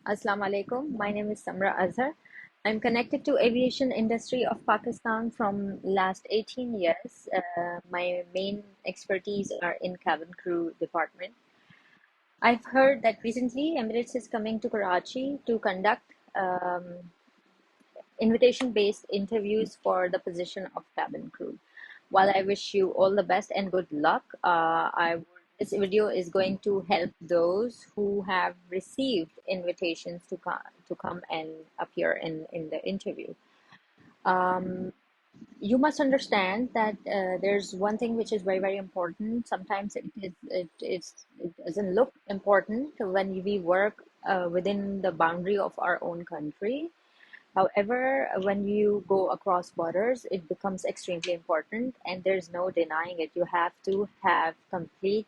Assalamu alaikum. My name is Samra Azhar. I'm connected to aviation industry of Pakistan from last 18 years. My main expertise are in cabin crew department. I've heard that recently Emirates is coming to Karachi to conduct invitation-based interviews for the position of cabin crew. While I wish you all the best and good luck, this video is going to help those who have received invitations to come and appear in the interview. Um, you must understand that there's one thing which is very important. Sometimes it doesn't look important when we work within the boundary of our own country. However, when you go across borders, it becomes extremely important, and there's no denying it. You have to have complete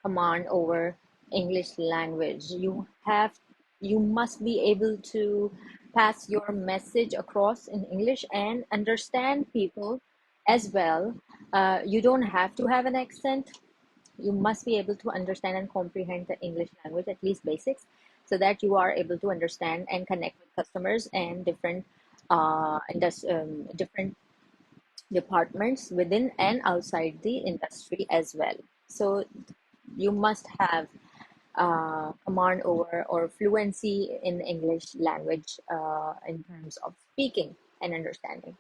command over English language. You must be able to pass your message across in English and understand people as well. You don't have to have an accent. You must be able to understand and comprehend the English language, at least basics, so that you are able to understand and connect with customers and different departments within and outside the industry as well. So you must have command over or fluency in English language in terms of speaking and understanding.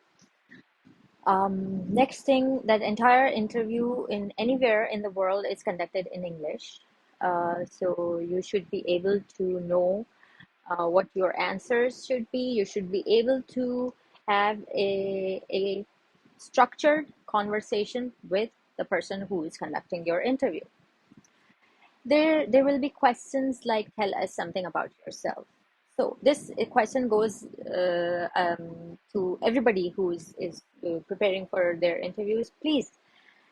Next thing, that entire interview in anywhere in the world is conducted in English. So you should be able to know what your answers should be. You should be able to have a structured conversation with the person who is conducting your interview. There will be questions like, tell us something about yourself. So this question goes to everybody who is preparing for their interviews. Please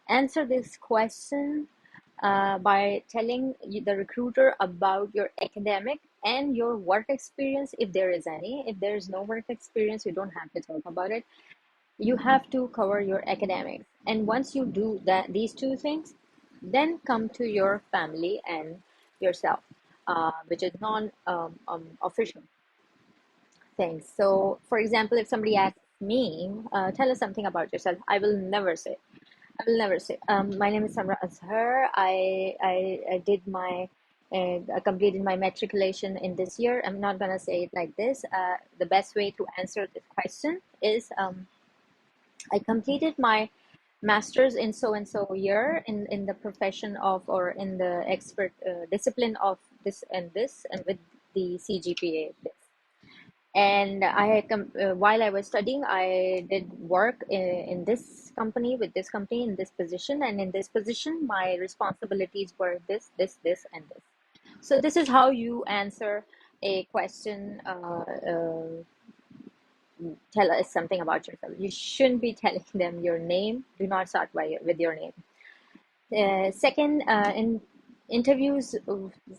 answer this question by telling the recruiter about your academic and your work experience, if there is any. If there is no work experience, you don't have to talk about it. You have to cover your academics, and once you do that, these two things, then come to your family and yourself, which is non official things. So for example, if somebody asks me, tell us something about yourself, I will never say, my name is Samra Azhar. I did I completed my matriculation in this year. I'm not gonna say it like this. The best way to answer this question is, I completed my master's in so and so year in the profession of, or in the expert discipline of this and with the CGPA this. And while I was studying, I did work in this company, with this company, in this position, and in this position my responsibilities were this and this. So this is how you answer a question. Tell us something about yourself. You shouldn't be telling them your name. Do not start with your name. Second, in interviews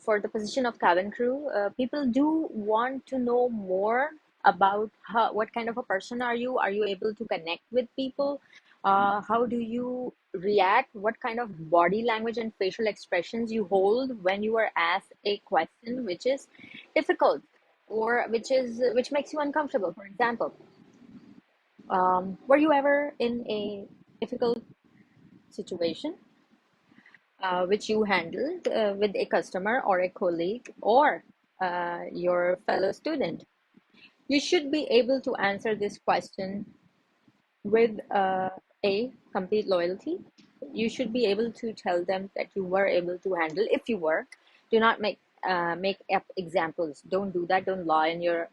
for the position of cabin crew, people do want to know more about what kind of a person are you? Are you able to connect with people? How do you react? What kind of body language and facial expressions you hold when you are asked a question which is difficult, or which makes you uncomfortable? For example, were you ever in a difficult situation which you handled with a customer or a colleague or your fellow student? You should be able to answer this question with a complete loyalty. You should be able to tell them that you were able to handle. If you were, do not make up examples. Don't do that. Don't lie in your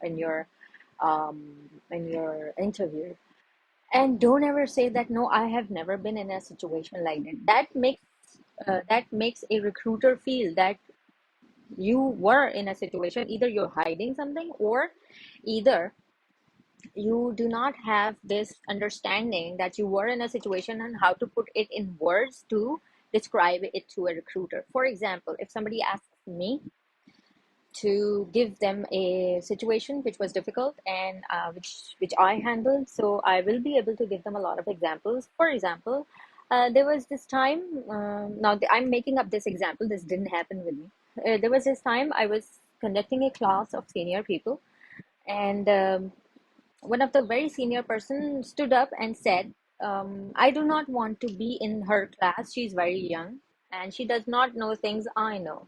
interview. And don't ever say that, no, I have never been in a situation like that. That makes a recruiter feel that you were in a situation, either you're hiding something, or either you do not have this understanding that you were in a situation and how to put it in words to describe it to a recruiter. For example, if somebody asks me to give them a situation which was difficult and which I handled, so I will be able to give them a lot of examples. For example, there was this time. I'm making up this example. This didn't happen with me. There was this time I was conducting a class of senior people, and one of the very senior person stood up and said, I do not want to be in her class. She's very young and she does not know things I know.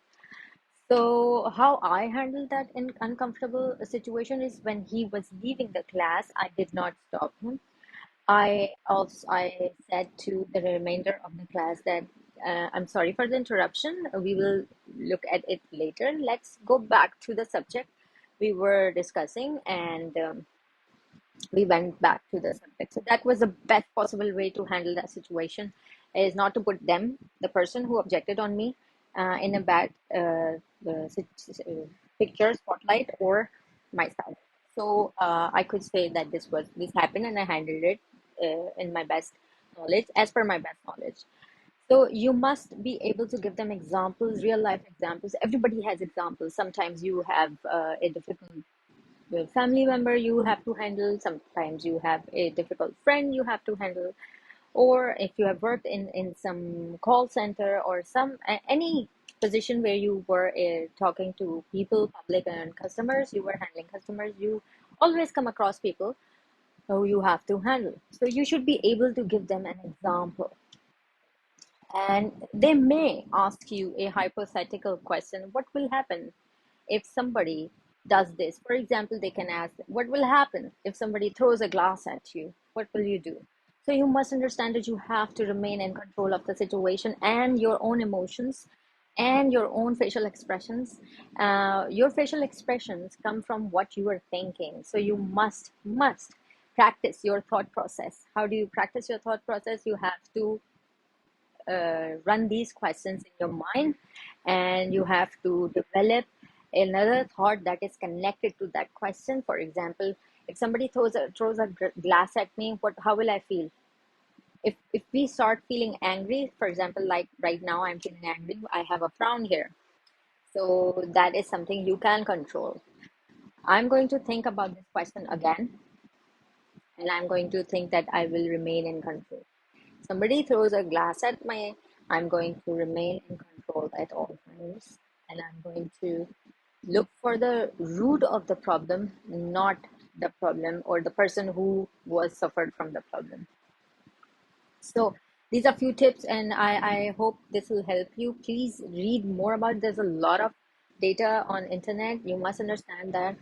So how I handled that in uncomfortable situation is when he was leaving the class, I did not stop him. I said to the remainder of the class that I'm sorry for the interruption. We will look at it later. Let's go back to the subject we were discussing, and we went back to the subject. So that was the best possible way to handle that situation, is not to put them, the person who objected on me, in a bad picture spotlight, or myself. So I could say that this happened and I handled it in my best knowledge, as per my best knowledge. So you must be able to give them examples, real life examples. Everybody has examples. Sometimes you have a difficult family member you have to handle. Sometimes you have a difficult friend you have to handle. Or if you have worked in some call center or any position where you were talking to people, public and customers, you were handling customers, you always come across people who you have to handle. So you should be able to give them an example. And they may ask you a hypothetical question: what will happen if somebody does this? For example, they can ask, what will happen if somebody throws a glass at you? What will you do? So you must understand that you have to remain in control of the situation and your own emotions and your own facial expressions. Your facial expressions come from what you are thinking. So you must practice your thought process. How do you practice your thought process? You have to run these questions in your mind, and you have to develop another thought that is connected to that question. For example, if somebody throws a glass at me, how will I feel? If we start feeling angry, for example, like right now I'm feeling angry, I have a frown here. So that is something you can control. I'm going to think about this question again, and I'm going to think that I will remain in control. Somebody throws a glass at me, I'm going to remain in control at all times. And I'm going to look for the root of the problem, not the problem or the person who was suffered from the problem. So these are few tips, and I hope this will help you. Please read more about it. There's a lot of data on internet. You must understand that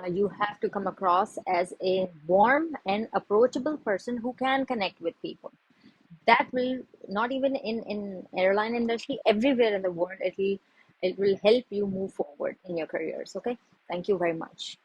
you have to come across as a warm and approachable person who can connect with people. That will, not even in airline industry, everywhere in the world, it will help you move forward in your careers. Okay, thank you very much.